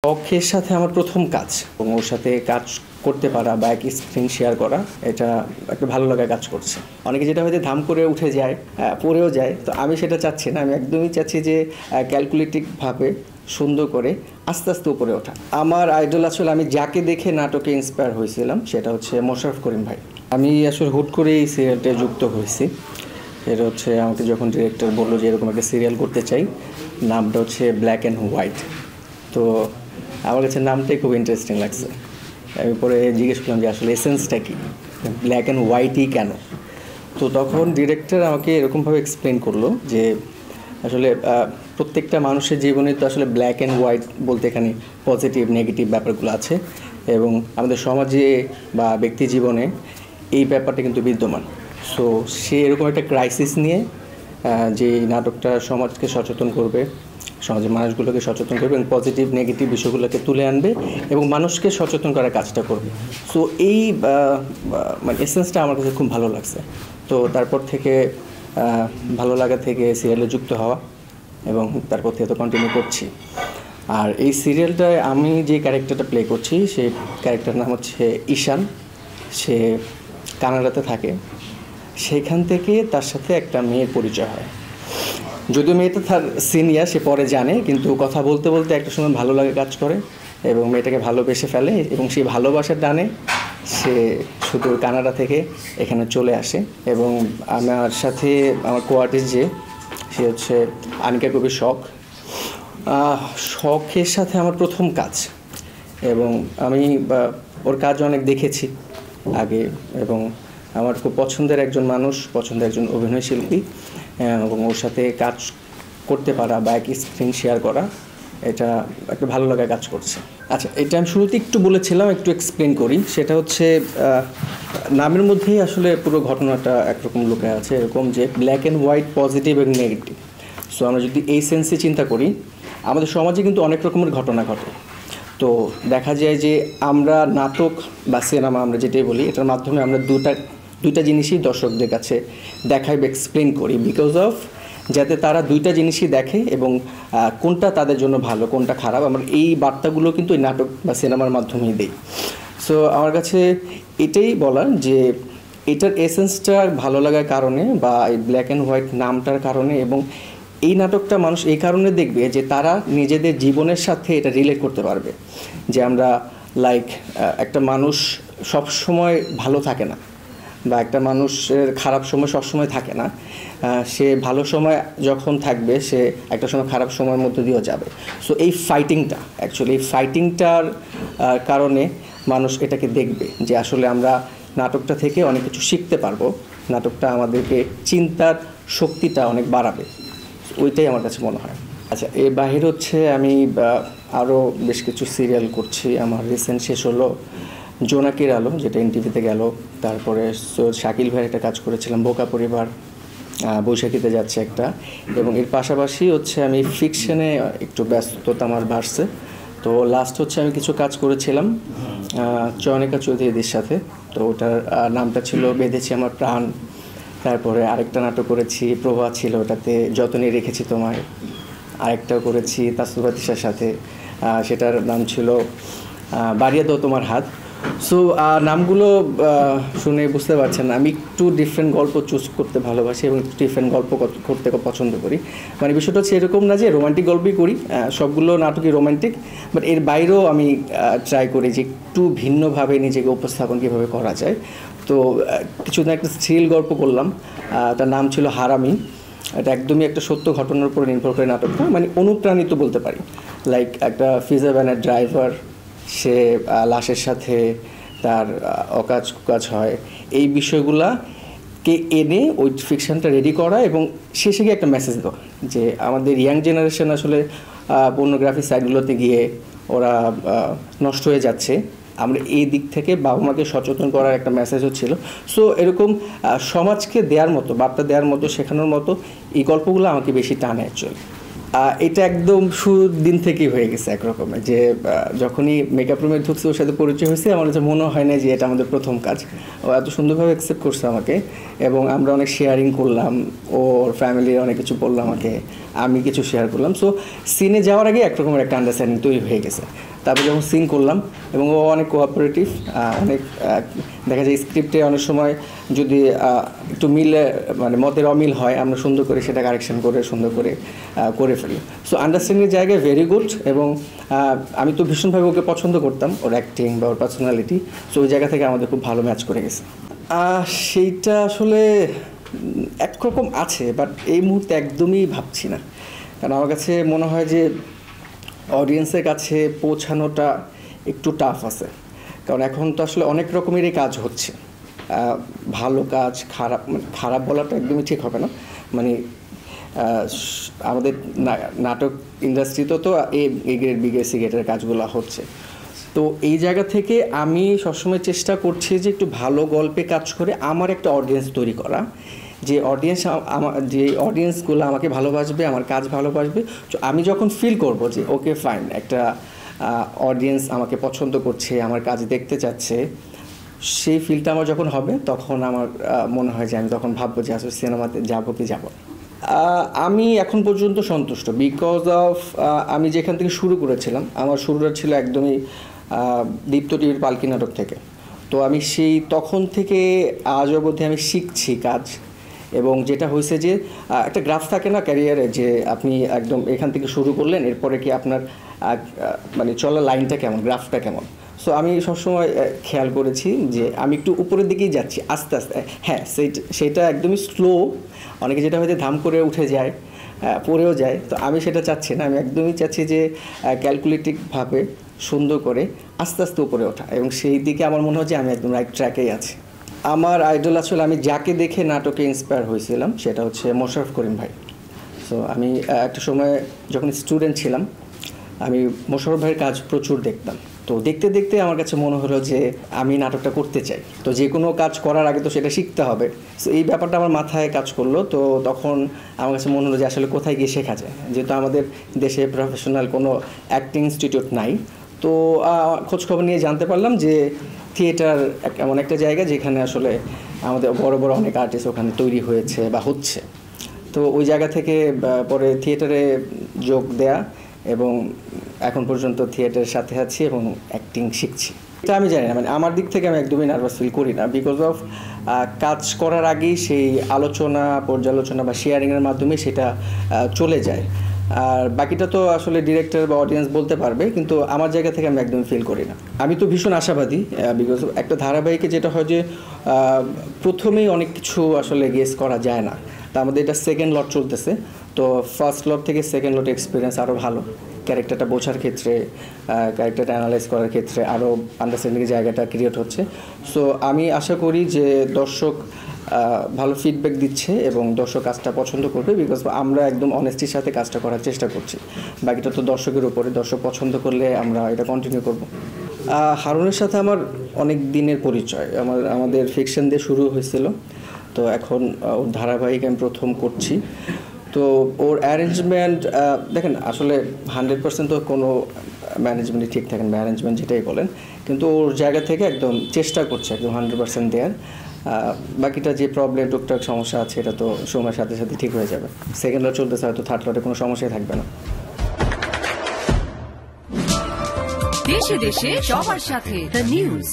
শখের সাথে আমার প্রথম কাজ এবং ওর সাথে কাজ করতে পারা বা এক স্ক্রিন শেয়ার করা এটা একটা ভালো লাগার কাজ করছে। অনেকে যেটা হয়তো ধাম করে উঠে যায়, পড়েও যায়, তো আমি সেটা চাচ্ছি না। আমি একদমই চাচ্ছি যে ক্যালকুলেটিভভাবে সুন্দর করে আস্তে আস্তে উপরে ওঠা। আমার আইডল আসলে আমি যাকে দেখে নাটকে ইন্সপায়ার হয়েছিলাম সেটা হচ্ছে মোশাররফ করিম ভাই। আমি আসলে হুট করে এই সিরিয়ালটা যুক্ত হয়েছি। এটা হচ্ছে আমাকে যখন ডিরেক্টর বললো যে এরকম একটা সিরিয়াল করতে চাই, নামটা হচ্ছে ব্ল্যাক অ্যান্ড হোয়াইট। তো আমার কাছে নামটাই খুব ইন্টারেস্টিং লাগছে। আমি পরে জিজ্ঞেস করলাম যে আসলে এসেন্সটা কি, ব্ল্যাক অ্যান্ড হোয়াইটই কেন। তো তখন ডিরেক্টর আমাকে এরকমভাবে এক্সপ্লেন করলো যে আসলে প্রত্যেকটা মানুষের জীবনে তো আসলে ব্ল্যাক অ্যান্ড হোয়াইট বলতে এখানে পজিটিভ নেগেটিভ ব্যাপারগুলো আছে, এবং আমাদের সমাজে বা ব্যক্তি জীবনে এই ব্যাপারটা কিন্তু বিদ্যমান। সো সে এরকম একটা ক্রাইসিস নিয়ে যে নাটকটা সমাজকে সচেতন করবে, সমাজের মানুষগুলোকে সচেতন করবে এবং পজিটিভ নেগেটিভ বিষয়গুলোকে তুলে আনবে এবং মানুষকে সচেতন করার কাজটা করবে। সো এই মানে এসেন্সটা আমার কাছে খুব ভালো লাগছে। তো তারপর থেকে ভালো লাগা থেকে সিরিয়ালে যুক্ত হওয়া এবং তারপর থেকে তো কন্টিনিউ করছি। আর এই সিরিয়ালটায় আমি যে ক্যারেক্টারটা প্লে করছি সেই ক্যারেক্টার নাম হচ্ছে ঈশান। সে কানাডাতে থাকে। সেখান থেকে তার সাথে একটা মেয়ের পরিচয় হয়। যদিও মেয়েটা তার সিনিয়র, সে পরে জানে, কিন্তু কথা বলতে বলতে একটা সময় ভালো লাগে কাজ করে এবং মেয়েটাকে ভালোবেসে ফেলে এবং সেই ভালোবাসার টানে সে শুধু কানাডা থেকে এখানে চলে আসে। এবং আমার সাথে আমার কোয়ার্টিস যে সে হচ্ছে আনিকা কবির শখের সাথে আমার প্রথম কাজ, এবং আমি ওর কাজ অনেক দেখেছি আগে, এবং আমার খুব পছন্দের একজন মানুষ, পছন্দের একজন অভিনয় শিল্পী, এবং ওর সাথে কাজ করতে পারা বা এক স্ক্রিন শেয়ার করা এটা একটা ভালো লাগার কাজ করছে। আচ্ছা, এটা আমি শুরুতে একটু বলেছিলাম, একটু এক্সপ্লেন করি। সেটা হচ্ছে নামের মধ্যেই আসলে পুরো ঘটনাটা একরকম লুকায় আছে, এরকম যে ব্ল্যাক অ্যান্ড হোয়াইট, পজিটিভ এবং নেগেটিভ। সো আমরা যদি এই সেন্সে চিন্তা করি, আমাদের সমাজে কিন্তু অনেক রকমের ঘটনা ঘটে। তো দেখা যায় যে আমরা নাটক বা সিনেমা আমরা যেটাই বলি, এটার মাধ্যমে আমরা দুইটা জিনিসই দর্শকদের কাছে দেখাই বা এক্সপ্লেন করি, বিকজ অফ যাতে তারা দুইটা জিনিসই দেখে এবং কোনটা তাদের জন্য ভালো, কোনটা খারাপ, আমরা এই বার্তাগুলো কিন্তু এই নাটক বা সিনেমার মাধ্যমেই দিই। সো আমার কাছে এটাই বলার যে এটার এসেন্সটা ভালো লাগার কারণে বা এই ব্ল্যাক অ্যান্ড হোয়াইট নামটার কারণে, এবং এই নাটকটা মানুষ এই কারণে দেখবে যে তারা নিজেদের জীবনের সাথে এটা রিলেট করতে পারবে। যে আমরা একটা মানুষ সব সময় ভালো থাকে না, বা একটা মানুষের খারাপ সময় সবসময় থাকে না। সে ভালো সময় যখন থাকবে সে একটা সময় খারাপ সময়ের মধ্যে দিয়েও যাবে। সো এই ফাইটিংটার কারণে মানুষ এটাকে দেখবে যে আসলে আমরা নাটকটা থেকে অনেক কিছু শিখতে পারবো, নাটকটা আমাদেরকে চিন্তার শক্তিটা অনেক বাড়াবে। ওইটাই আমার কাছে মনে হয়। আচ্ছা, এর বাহির হচ্ছে আমি আরও বেশ কিছু সিরিয়াল করছি। আমার রিসেন্ট শেষ হলো জোনাকির আলো, যেটা এনটিভিতে গেল। তারপরে সৈয়দ শাকিল ভাইয়ের একটা কাজ করেছিলাম, বোকা পরিবার, বৈশাখীতে যাচ্ছে একটা। এবং এর পাশাপাশি হচ্ছে আমি ফিকশনে একটু ব্যস্ততা আমার বাড়ছে। তো লাস্ট হচ্ছে আমি কিছু কাজ করেছিলাম চয়নিকা চৌধুরীদের সাথে। তো ওটার নামটা ছিল বেঁধেছি আমার প্রাণ। তারপরে আরেকটা নাটক করেছি, প্রভা ছিল, ওটাতে যতনে রেখেছি তোমায়। আরেকটাও করেছি তাসনুভা তিশার সাথে, সেটার নাম ছিল বাড়িয়ে দাও তোমার হাত। সো নামগুলো শুনে বুঝতে পারছেন, আমি একটু ডিফারেন্ট গল্প চুজ করতে ভালোবাসি এবং একটু ডিফারেন্ট গল্প করতে পছন্দ করি। মানে বিষয়টা হচ্ছে এরকম না যে রোমান্টিক গল্পই করি, সবগুলো নাটকই রোমান্টিক, বাট এর বাইরেও আমি ট্রাই করি যে একটু ভিন্নভাবে নিজেকে উপস্থাপন কীভাবে করা যায়। তো কিছুদিন একটা থ্রিল গল্প করলাম, তার নাম ছিল হারামি। এটা একদমই একটা সত্য ঘটনার উপর নির্ভর করে নাটকটা, মানে অনুপ্রাণিত বলতে পারি। একটা ফিজা ভ্যানের ড্রাইভার, সে লাশের সাথে তার অকাজ কুকাজ হয়, এই বিষয়গুলাকে এনে ওই ফিকশনটা রেডি করা এবং শেষে গিয়ে একটা মেসেজ দেওয়া যে আমাদের ইয়াং জেনারেশন আসলে পর্নোগ্রাফি সাইটগুলোতে গিয়ে ওরা নষ্ট হয়ে যাচ্ছে, আমরা এই দিক থেকে বাবা মাকে সচেতন করার একটা মেসেজও ছিল। সো এরকম সমাজকে দেওয়ার মতো, বার্তা দেওয়ার মতো, শেখানোর মতো এই গল্পগুলো আমাকে বেশি টানে অ্যাকচুয়ালি। এটা একদম শুরুর দিন থেকেই হয়ে গেছে একরকমের, যে যখনই মেকআপ রুমে ঢুকছে ওর সাথে পরিচয় হয়েছে, আমার কাছে মনে হয় না যে এটা আমাদের প্রথম কাজ। ও এত সুন্দরভাবে অ্যাকসেপ্ট করছে আমাকে, এবং আমরা অনেক শেয়ারিং করলাম, ওর ফ্যামিলির অনেক কিছু বললাম আমাকে, আমি কিছু শেয়ার করলাম। সো সিনে যাওয়ার আগে একরকমের একটা আন্ডারস্ট্যান্ডিং তৈরি হয়ে গেছে। তারপর যখন সিন করলাম, এবং ও অনেক কোঅপারেটিভ, অনেক দেখা যায় স্ক্রিপ্টে অনেক সময় যদি একটু মিলে মানে মতের অমিল হয়, আমরা সুন্দর করে সেটা কারেকশন করে সুন্দর করে করে ফেলি। সো আন্ডারস্ট্যান্ডিংয়ের জায়গায় ভেরি গুড, এবং আমি তো ভীষণভাবে ওকে পছন্দ করতাম, ওর অ্যাক্টিং বা ওর পার্সোনালিটি। সো ওই জায়গা থেকে আমাদের খুব ভালো ম্যাচ করে গেছে। সেইটা আসলে একরকম আছে, বাট এই মুহূর্তে একদমই ভাবছি না, কারণ আমার কাছে মনে হয় যে অডিয়েন্সের কাছে পৌঁছানোটা একটু টাফ আছে, কারণ এখন তো আসলে অনেক রকমেরই কাজ হচ্ছে, ভালো কাজ, খারাপ, মানে খারাপ বলাটা একদমই ঠিক হবে না, মানে আমাদের নাটক ইন্ডাস্ট্রিতে তো A grade B grade C গ্রেডের কাজগুলো হচ্ছে। তো এই জায়গা থেকে আমি সবসময় চেষ্টা করছি যে একটু ভালো গল্পে কাজ করে আমার একটা অডিয়েন্স তৈরি করা, যে অডিয়েন্সগুলো আমাকে ভালোবাসবে, আমার কাজ ভালোবাসবে। তো আমি যখন ফিল করব যে ওকে ফাইন, একটা অডিয়েন্স আমাকে পছন্দ করছে, আমার কাজ দেখতে চাচ্ছে, সেই ফিলটা আমার যখন হবে, তখন আমার মনে হয় যে আমি তখন ভাববো যে আসলে সিনেমাতে যাবো কি যাব। আমি এখন পর্যন্ত সন্তুষ্ট, বিকজ অফ আমি যেখান থেকে শুরু করেছিলাম, আমার শুরুটা ছিল একদমই দীপ্ত টিভির পালকি নাটক থেকে। তো আমি সেই তখন থেকে আজ অবধি আমি শিখছি কাজ, এবং যেটা হয়েছে যে একটা গ্রাফ থাকে না ক্যারিয়ারে, যে আপনি একদম এখান থেকে শুরু করলেন, এরপরে কি আপনার মানে চলার লাইনটা কেমন, গ্রাফটা কেমন। সো আমি সবসময় খেয়াল করেছি যে আমি একটু উপরের দিকেই যাচ্ছি আস্তে আস্তে। হ্যাঁ, সেটা একদমই স্লো, অনেকে যেটা হয়তো ধাম করে উঠে যায়, পড়েও যায়। তো আমি সেটা চাচ্ছি না, আমি একদমই চাচ্ছি যে ক্যালকুলেটিভভাবে সুন্দর করে আস্তে আস্তে উপরে ওঠা, এবং সেই দিকে আমার মনে হয় যে আমি একদম রাইট ট্র্যাকেই আছি। আমার আইডল আসলে আমি যাকে দেখে নাটকে ইন্সপায়ার হয়েছিলাম সেটা হচ্ছে মোশাররফ করিম ভাই। সো আমি একটা সময় যখন স্টুডেন্ট ছিলাম, আমি মোশাররফ ভাইয়ের কাজ প্রচুর দেখতাম। তো দেখতে দেখতে আমার কাছে মনে হলো যে আমি নাটকটা করতে চাই। তো যে কোনো কাজ করার আগে তো সেটা শিখতে হবে। সো এই ব্যাপারটা আমার মাথায় কাজ করলো। তো তখন আমার কাছে মনে হলো যে আসলে কোথায় গিয়ে শেখা যায়, যেহেতু আমাদের দেশে প্রফেশনাল কোনো অ্যাক্টিং ইনস্টিটিউট নাই। তো খোঁজখবর নিয়ে জানতে পারলাম যে থিয়েটার এমন একটা জায়গা যেখানে আসলে আমাদের বড় বড় অনেক আর্টিস্ট ওখানে তৈরি হয়েছে বা হচ্ছে। তো ওই জায়গা থেকে পরে থিয়েটারে যোগ দেয়া, এবং এখন পর্যন্ত থিয়েটারের সাথে আছি এবং অ্যাক্টিং শিখছি। এটা আমি জানি না, মানে আমার দিক থেকে আমি একদমই নার্ভাস ফিল করি না, বিকজ অফ কাজ করার আগেই সেই আলোচনা, পর্যালোচনা বা শেয়ারিংয়ের মাধ্যমে সেটা চলে যায়। আর বাকিটা তো আসলে ডিরেক্টর বা অডিয়েন্স বলতে পারবে, কিন্তু আমার জায়গা থেকে আমি একদম ফিল করি না। আমি তো ভীষণ আশাবাদী, বিকজ একটা ধারাবাহিকে যেটা হয় যে প্রথমেই অনেক কিছু আসলে গেস করা যায় না। তা আমাদের এটা সেকেন্ড লট চলতেছে, তো ফার্স্ট লট থেকে সেকেন্ড লট এক্সপিরিয়েন্স আরও ভালো, ক্যারেক্টারটা বোঝার ক্ষেত্রে, ক্যারেক্টারটা অ্যানালাইজ করার ক্ষেত্রে আরও আন্ডারস্ট্যান্ডিংয়ের জায়গাটা ক্রিয়েট হচ্ছে। সো আমি আশা করি যে দর্শক ভালো ফিডব্যাক দিচ্ছে এবং দর্শক কাজটা পছন্দ করবে, বিকজ আমরা একদম অনেস্টির সাথে কাজটা করার চেষ্টা করছি। বাকিটা তো দর্শকের উপরে, দর্শক পছন্দ করলে আমরা এটা কন্টিনিউ করব। হারুনের সাথে আমার অনেক দিনের পরিচয়, আমাদের ফিকশন দিয়ে শুরু হয়েছিল। তো এখন ওর ধারাবাহিক আমি প্রথম করছি। তো ওর অ্যারেঞ্জমেন্ট দেখেন, আসলে 100% তো কোনো ম্যানেজমেন্টই ঠিক থাকেন, ম্যানেজমেন্ট যেটাই বলেন, কিন্তু ওর জায়গা থেকে একদম চেষ্টা করছে একদম 100% দেয়ার। বাকিটা যে প্রবলেম, টুকটাক সমস্যা আছে, এটা তো সময়ের সাথে সাথে ঠিক হয়ে যাবে। সেকেন্ড লট চলতেছে, হয়তো থার্ড লটে কোনো সমস্যাই থাকবে না। দেশে দেশে সবার সাথে দ্য নিউজ।